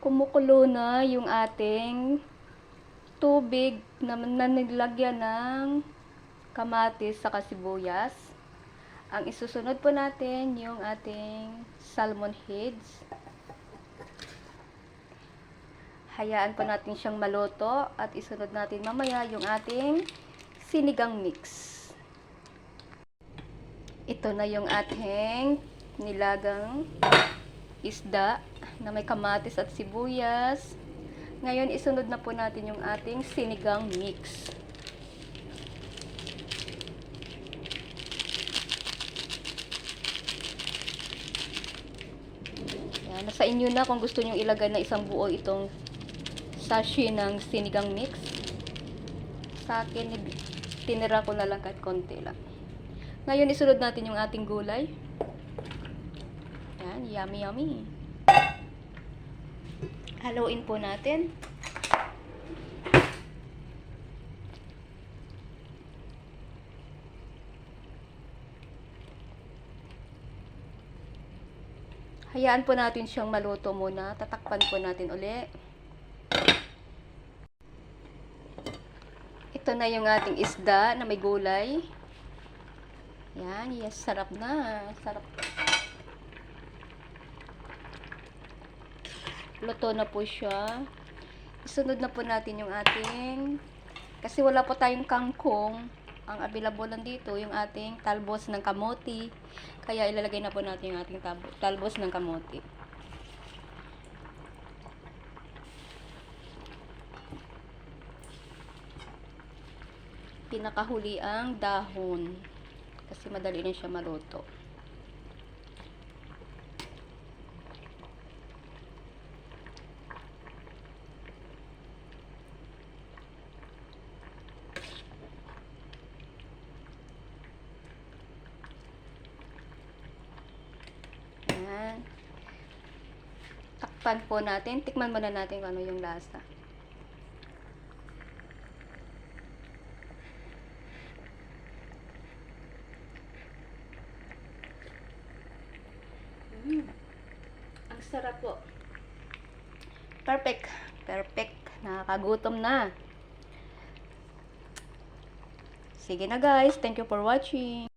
kumukulo na yung ating tubig na nilagyan ng kamatis sa sibuyas. Ang isusunod po natin yung ating salmon heads. Hayaan po natin siyang maluto at isunod natin mamaya yung ating sinigang mix. Ito na yung ating nilagang isda na may kamatis at sibuyas. Ngayon, isunod na po natin yung ating sinigang mix. Yan, nasa inyo na kung gusto nyo ilagay na isang buo itong sachet ng sinigang mix. Sa akin, tinira ko na lang kahit konti lang. Ngayon, isunod natin yung ating gulay. Yan, yummy yummy. Haluin po natin. Hayaan po natin siyang maluto muna. Tatakpan po natin uli. Ito na yung ating isda na may gulay. Yan, yes, sarap na. Sarap. Luto na po siya. Isunod na po natin yung ating, kasi wala po tayong kangkong. Ang available lang dito yung ating talbos ng kamote. Kaya ilalagay na po natin yung ating talbos ng kamote. Pinakahuli ang dahon. Kasi madali rin siya maluto. Yan. Takpan po natin. Tikman muna natin kung ano yung lasa. Ang sarap po. Perfect. Perfect. Nakakagutom na. Sige na guys. Thank you for watching.